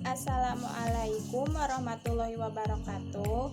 Assalamualaikum warahmatullahi wabarakatuh.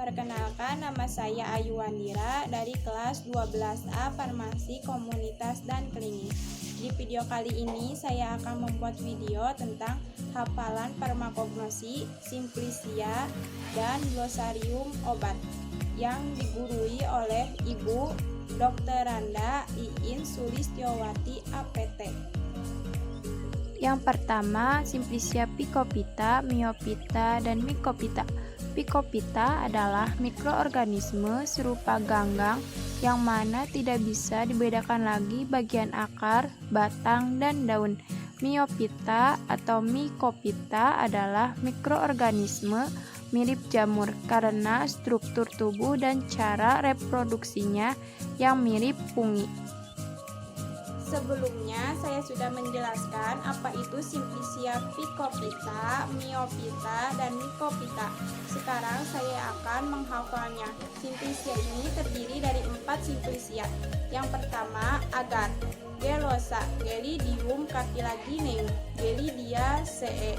Perkenalkan, nama saya Ayu Wandira dari kelas 12A Farmasi Komunitas dan Klinis. Di video kali ini saya akan membuat video tentang hafalan farmakognosi, simplisia, dan glosarium obat yang digurui oleh Ibu Dr. Randa Iin Sulistyowati APT. Yang pertama, Simplisia picopita, myopita, dan mycopita. Picopita adalah mikroorganisme serupa ganggang yang mana tidak bisa dibedakan lagi bagian akar, batang, dan daun. Myopita atau mycopita adalah mikroorganisme mirip jamur karena struktur tubuh dan cara reproduksinya yang mirip fungi. Sebelumnya saya sudah menjelaskan apa itu Simplisia picopita, myopita, dan mycopita. Sekarang saya akan menghafalnya. Simplisia ini terdiri dari 4 simplisia. Yang pertama, agar, gelosa, Gelidium cartilagineum, Gelidiaceae.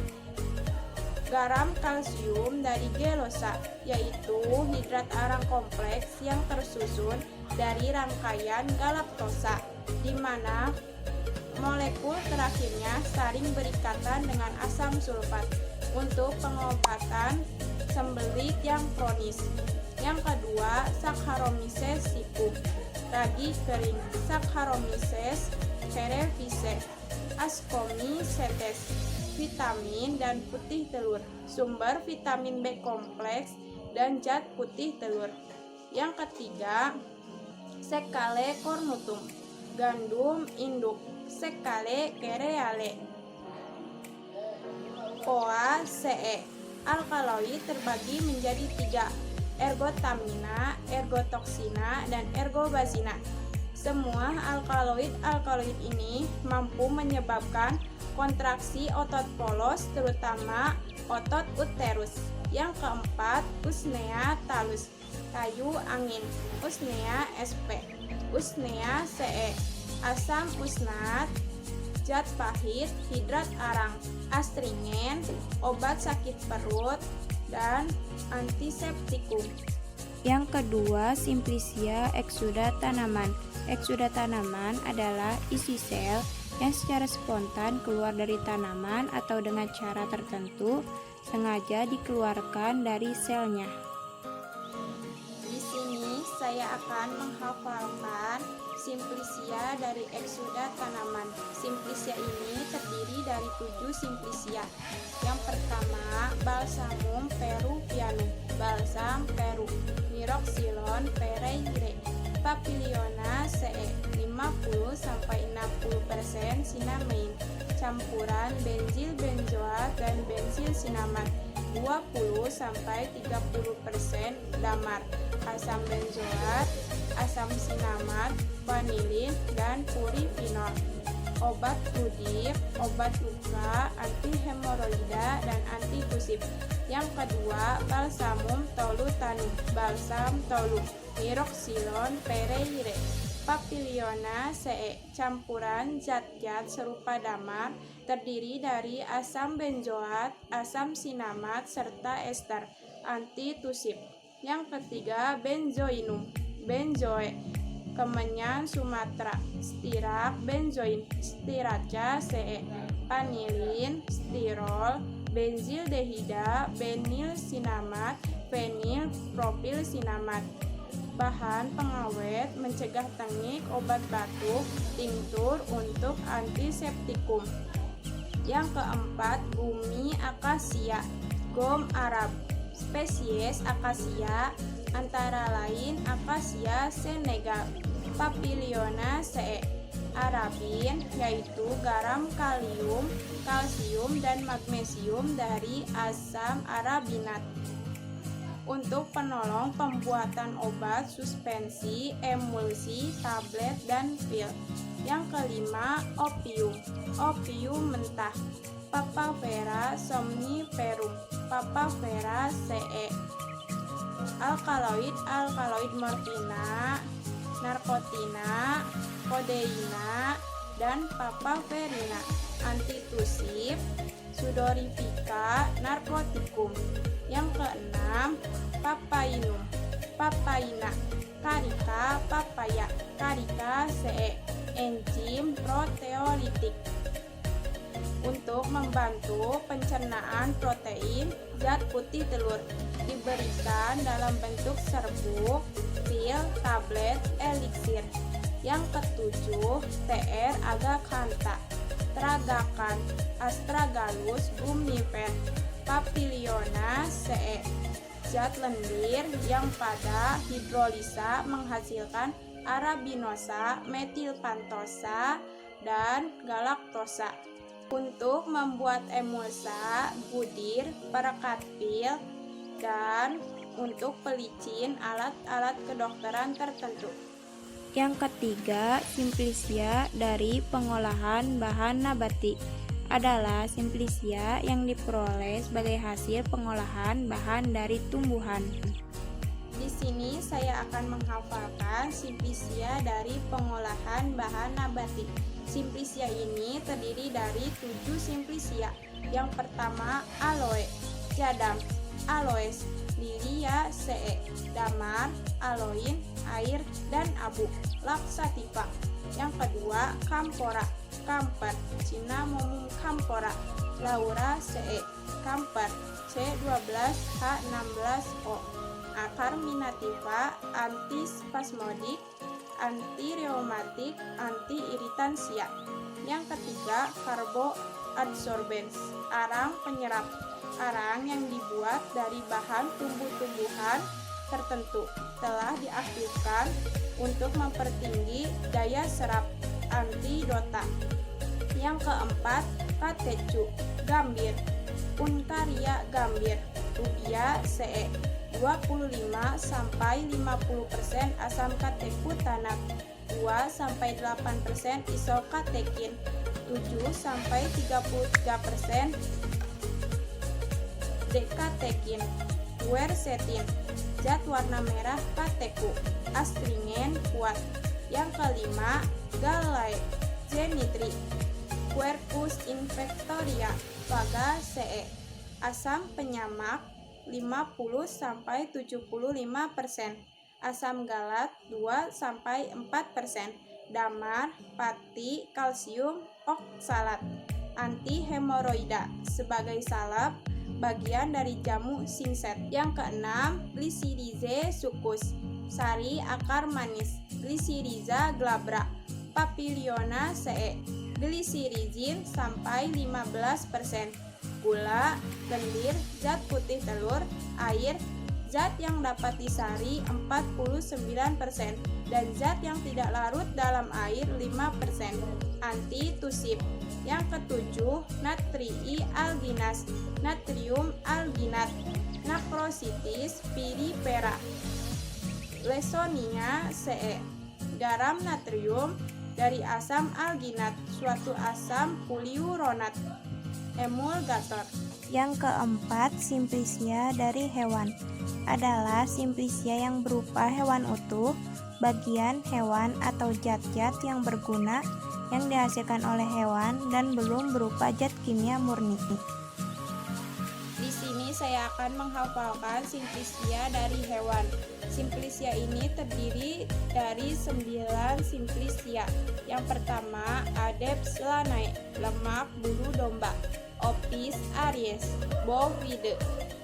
Garam kalsium dari gelosa, yaitu hidrat arang kompleks yang tersusun dari rangkaian galaktosa, di mana molekul terakhirnya saling berikatan dengan asam sulfat untuk pengobatan sembelit yang kronis. Yang kedua, Saccharomyces sippum, ragi kering, Saccharomyces cerevisiae, Ascomycetes, vitamin dan putih telur, sumber vitamin B kompleks dan zat putih telur. Yang ketiga, Secale cornutum, gandum induk, Secale cereale. OACE, alkaloid terbagi menjadi 3, ergotamina, ergotoksina, dan ergobasina. Semua alkaloid ini mampu menyebabkan kontraksi otot polos, terutama otot uterus. Yang keempat, Usnea talus, kayu angin, Usnea sp, Usnea ce, asam usnat, zat pahit, hidrat arang, astringen, obat sakit perut, dan antiseptikum. Yang kedua, Simplisia exuda tanaman. Exuda tanaman adalah isi sel yang secara spontan keluar dari tanaman atau dengan cara tertentu sengaja dikeluarkan dari selnya. Di sini saya akan menghafalkan Simplisia dari exuda tanaman. Simplisia ini terdiri dari 7 simplisia. Yang pertama, Balsamum peruvianum, balsam Peru, Myroxylon pereire, Papilionaceae, 50-60% sinamain, campuran benzil benzoat dan benzil sinamat, 20-30% damar, asam benzoat, asam sinamat, vanilin, dan purifinol. Obat kudik, obat luka, antihemoroida, dan antitusif. Yang kedua, Balsamum tolutanum, balsam tolu, Myroxylon pereire, Papilionaceae, campuran zat-zat serupa damar, terdiri dari asam benzoat, asam sinamat, serta ester, antitusif. Yang ketiga, Benzoinum, benzoe, kemenyan Sumatera, Stirac benzoin, Stiracaceae, panilin, stirol, benzildehida, benil sinamat, fenil propil sinamat. Bahan pengawet, mencegah tengik, obat batuk, tinktur untuk antiseptikum. Yang keempat, Gumi akasia, gom Arab. Spesies akasia antara lain Acacia senegal, Papilionaceae, arabin, yaitu garam kalium, kalsium, dan magnesium dari asam arabinat. Untuk penolong pembuatan obat suspensi, emulsi, tablet, dan pil. Yang kelima, opium, opium mentah, Papavera somniferum, Papavera ce. Alkaloid morfina, narkotina, kodeina, dan papaverina. Antitusif, Sudorifica narcoticum. Yang keenam, papainum, papaina, karika, papaya, karika CE, enzim proteolitik. Untuk membantu pencernaan protein zat putih telur, diberikan dalam bentuk serbuk, pil, tablet, eliksir. Yang ketujuh, TR agacanth, tragacan, astragalus gummifer, papiliona CE, zat lendir yang pada hidrolisa menghasilkan arabinosa, metilpantosa, dan galaktosa. Untuk membuat emulsa, budir, perekat pil, dan untuk pelicin alat-alat kedokteran tertentu. Yang ketiga, simplicia dari pengolahan bahan nabati adalah simplicia yang diperoleh sebagai hasil pengolahan bahan dari tumbuhan. Di sini saya akan menghafalkan simplicia dari pengolahan bahan nabati. Simplicia ini terdiri dari 7 simplicia. Yang pertama, aloe, jadam, aloes, lilia CE, damar, aloin, air, dan abu, laxativa. Yang kedua, camphora, camper, cinnamomum camphora, laura CE, camper, C12H16O, carminativa, antispasmodik, anti-reumatik, anti-iritansia. Yang ketiga, carboadsorbens, arang penyerap, arang yang dibuat dari bahan tumbuh-tumbuhan tertentu, telah diaktifkan untuk mempertinggi daya serap, antidota. Yang keempat, katecu, gambir, uncaria gambir, rubia CE, 25-50% asam katekutanat, 2-8% isokatekin, 7-33% dekatekin, quercetin, zat warna merah kateku, astringen kuat. Yang kelima, gallai, genitri, quercus infectoria, vaga CE, asam penyamak 50-75%, asam galat 2-4%, damar, pati, kalsium, oksalat, anti hemoroida sebagai salep, bagian dari jamu singset. Yang keenam, glycyrrhizae succus, sari akar manis, Glycyrrhiza glabra, papiliona CE, glycyrrhizin sampai 15%, gula, lendir, zat putih telur, air, zat yang dapat disari 49%, dan zat yang tidak larut dalam air 5%, antitusif. Yang ketujuh, natrii alginas, natrium alginat, Macrositis piripera, Leysonia CE, garam natrium dari asam alginat, suatu asam poliuronat, emulgator. Yang keempat, simplicia dari hewan adalah simplicia yang berupa hewan utuh, bagian hewan atau zat-zat yang berguna yang dihasilkan oleh hewan dan belum berupa zat kimia murni. Di sini saya akan menghafalkan simplicia dari hewan. Simplicia ini terdiri dari 9 simplicia. Yang pertama, Adeps lanae, lemak bulu domba. Opis aries, bovide,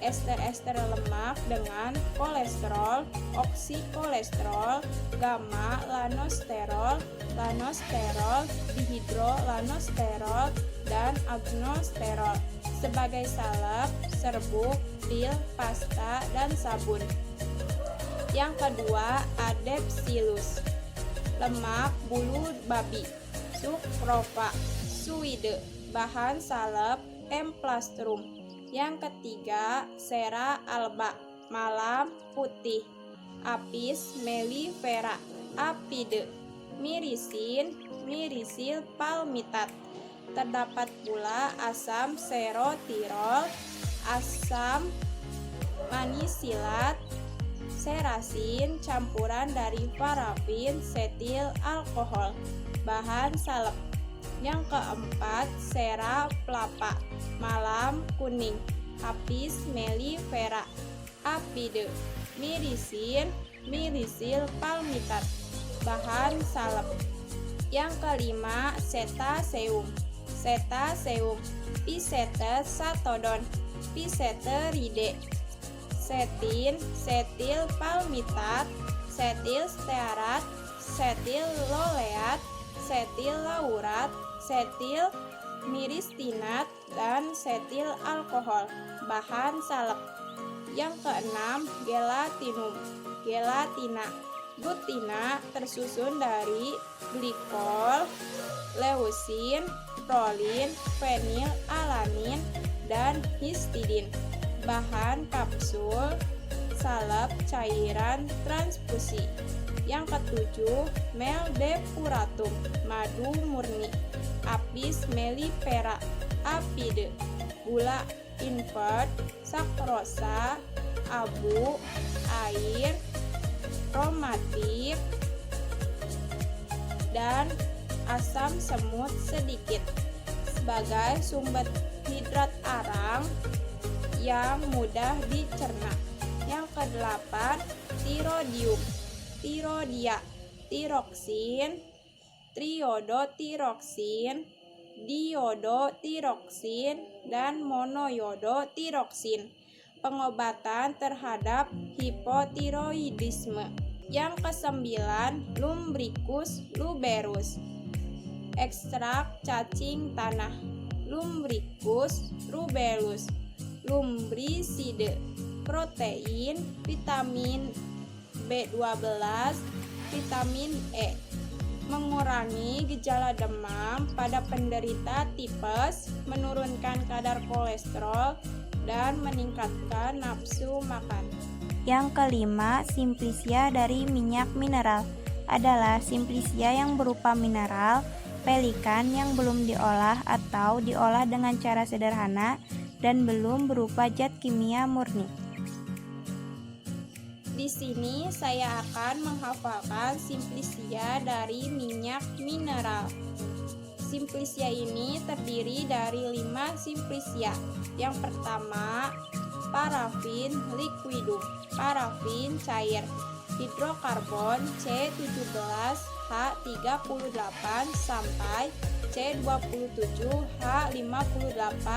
ester-ester lemak dengan kolesterol, oksikolesterol, gamma lanosterol, lanosterol, dihidrolanosterol, dan agnosterol sebagai salep, serbuk, pil, pasta, dan sabun. Yang kedua, Adepsilus, lemak bulu babi. Sucrova, suide, bahan salep, emplastrum. Yang ketiga, Sera alba, malam putih. Apis mellifera, apide. Mirisin, mirisil palmitat. Terdapat pula asam serotirol, asam manisilat, serasin, campuran dari parafin, setil alkohol. Bahan salep, Yang keempat, sera pelapa, malam kuning, apis mellifera, apide, mirisin, mirisil palmitat. Bahan salep. Yang kelima, cetaceum, cetaceum, Picetes satodon, Piceteridae, setin, setil palmitat, setil stearat, setil loleat, setil laurat, setil miristinat, dan setil alkohol. Bahan salep. Yang keenam, gelatinum, gelatina, butina tersusun dari glikol, leusin, prolin, fenil, alanin, dan histidin. Bahan kapsul, salep, cairan, transfusi. Yang ketujuh, mel depuratum, madu murni, apis mellifera, apide, gula invert, sakrosa, abu, air, aromatik, dan asam semut sedikit sebagai sumber hidrat arang yang mudah dicerna. Yang kedelapan, tirodium, tirodia, tiroksin, triodotiroksin, diodotiroksin, dan monoyodotiroksin. Pengobatan terhadap hipotiroidisme. Yang kesembilan, lumbricus ruberus, ekstrak cacing tanah, lumbricus rubellus, lumbricide, protein, vitamin B12, vitamin E, mengurangi gejala demam pada penderita tipes, menurunkan kadar kolesterol, dan meningkatkan nafsu makan. Yang kelima, simplicia dari minyak mineral adalah simplicia yang berupa mineral, pelikan yang belum diolah atau diolah dengan cara sederhana dan belum berupa zat kimia murni. Di sini saya akan menghafalkan simplicia dari minyak mineral. Simplicia ini terdiri dari 5 simplicia. Yang pertama, parafin liquidum, parafin cair, hidrokarbon C17H38 sampai C27H58,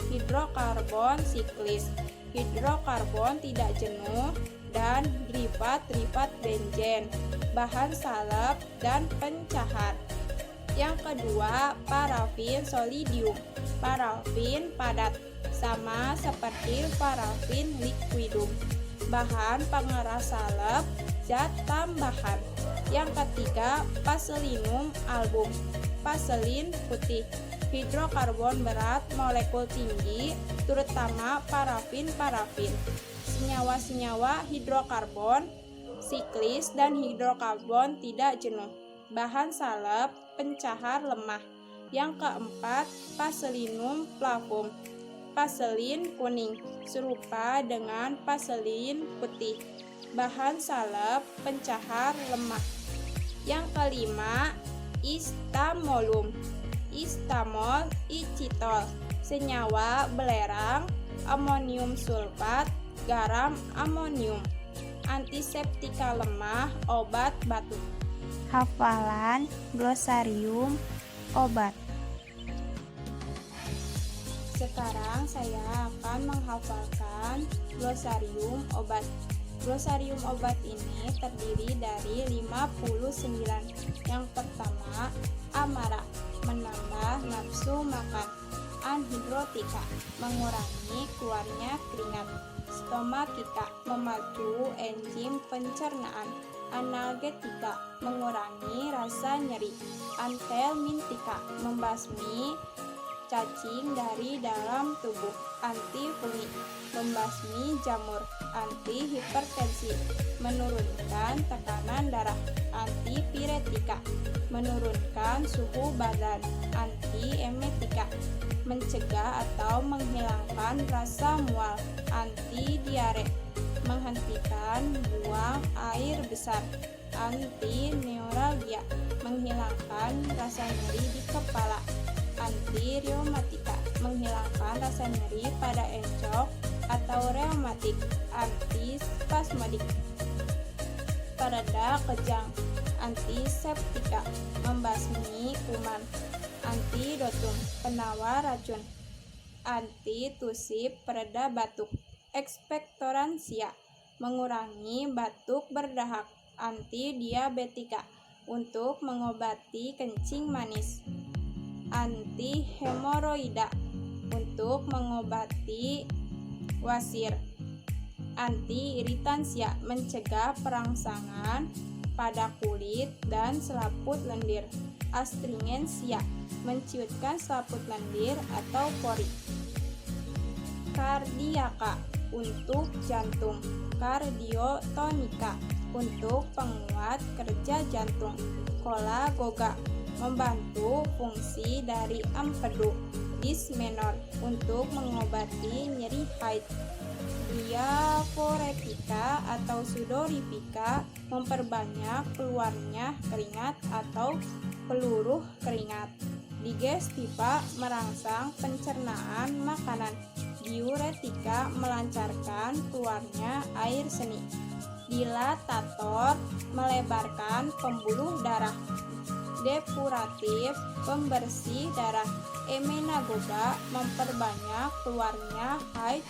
hidrokarbon siklis, hidrokarbon tidak jenuh, dan derivat-derivat benzen, bahan salep, dan pencahar. Yang kedua, parafin solidium, parafin padat, sama seperti parafin liquidum, bahan pengeras salep, zat tambahan. Yang ketiga, paselinum album, paselin putih, hidrokarbon berat molekul tinggi, terutama parafin-parafin, senyawa-senyawa hidrokarbon siklis dan hidrokarbon tidak jenuh, bahan salep, pencahar lemah. Yang keempat, paselinum flavum, paselin kuning, serupa dengan paselin putih, bahan salep, pencahar lemah. Yang kelima, istamolum, istamol icitol, senyawa belerang, amonium sulfat, garam amonium, antiseptika lemah, obat batuk. Hafalan glosarium obat. Sekarang saya akan menghafalkan glosarium obat. Glosarium obat ini terdiri dari 59. Yang pertama, amara, menambah nafsu makan. Anhidrotika, mengurangi keluarnya keringat. Stomatika, memacu enzim pencernaan. Analgetika, mengurangi rasa nyeri. Antelmintika, membasmi cacing dari dalam tubuh. Antifungik, membasmi jamur. Antihipertensi, menurunkan tekanan darah. Antipiretika, menurunkan suhu badan. Antiemetika, mencegah atau menghilangkan menghilangkan rasa mual, anti diare, menghentikan buang air besar, anti neuralgia, menghilangkan rasa nyeri di kepala, anti reumatika, menghilangkan rasa nyeri pada encok atau reumatik, anti spasmodik, pereda kejang, antiseptika, membasmi kuman, antidotum, penawar racun, antitusif, pereda batuk, ekspektoransia, mengurangi batuk berdahak, antidiabetika, untuk mengobati kencing manis, antihemoroida, untuk mengobati wasir, antiiritansia, mencegah perangsangan pada kulit dan selaput lendir, astringensia, menciutkan selaput lendir atau pori, kardiaka, untuk jantung, kardiotonika, untuk penguat kerja jantung, kolagoga, membantu fungsi dari empedu, dismenor, untuk mengobati nyeri haid, diaforetika atau sudorifika, memperbanyak keluarnya keringat atau peluruh keringat, digestiva, merangsang pencernaan makanan, diuretika, melancarkan keluarnya air seni, dilatator, melebarkan pembuluh darah, depuratif, pembersih darah, emenagoga, memperbanyak keluarnya haid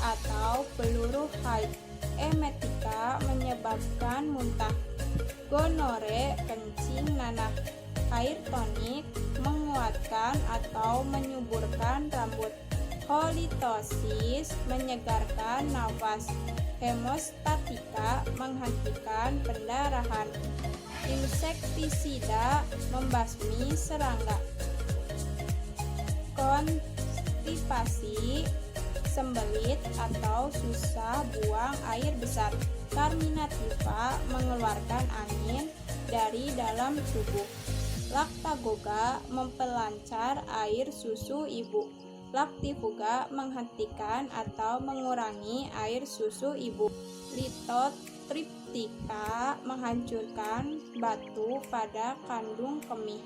atau peluruh haid, emetika, menyebabkan muntah, gonore, kencing nanah, air tonik, menguatkan atau menyuburkan rambut, halitosis, menyegarkan nafas, hemostatika, menghentikan pendarahan, insektisida, membasmi serangga, konstipasi, sembelit atau susah buang air besar, carminativa, mengeluarkan angin dari dalam tubuh, laktagoga, memperlancar air susu ibu, laktifuga, menghentikan atau mengurangi air susu ibu, litotriptika, menghancurkan batu pada kandung kemih,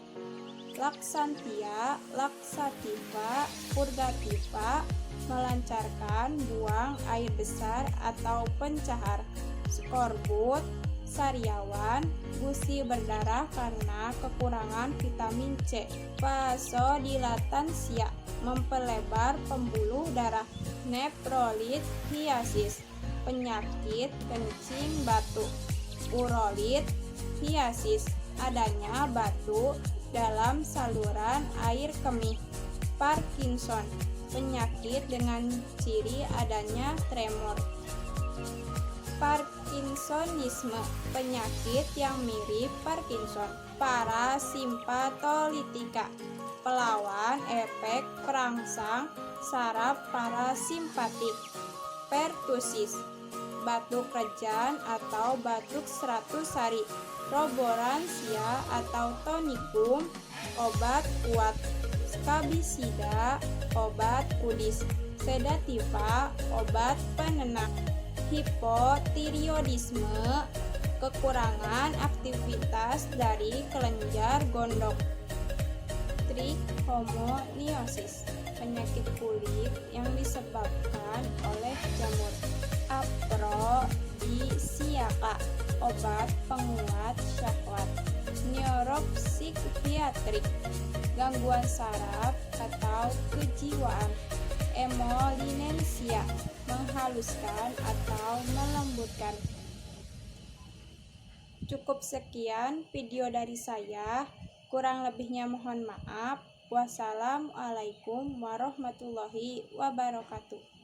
laksantia, laksativa, purgativa, melancarkan buang air besar atau pencahar, skorbut, sariawan, gusi berdarah karena kekurangan vitamin C, vasodilatansia, memperlebar pembuluh darah, neprolithiasis, penyakit kencing batu, urolithiasis, adanya batu dalam saluran air kemih, Parkinson, penyakit dengan ciri adanya tremor, Parkinsonisme, penyakit yang mirip Parkinson, parasimpatolitika, pelawan efek perangsang saraf parasimpatik, pertusis, batuk rejan atau batuk 100 hari, roboransia atau tonikum, obat kuat, skabisida, obat kudis, sedativa, obat penenang, hipotiroidisme, kekurangan aktivitas dari kelenjar gondok, trichomoniasis, penyakit kulit yang disebabkan oleh jamur, afrodisiaka, obat penguat syahwat, neuropsikiatrik, gangguan saraf atau kejiwaan, emolinensia, menghaluskan atau melembutkan. Cukup sekian video dari saya, kurang lebihnya mohon maaf. Wassalamualaikum warahmatullahi wabarakatuh.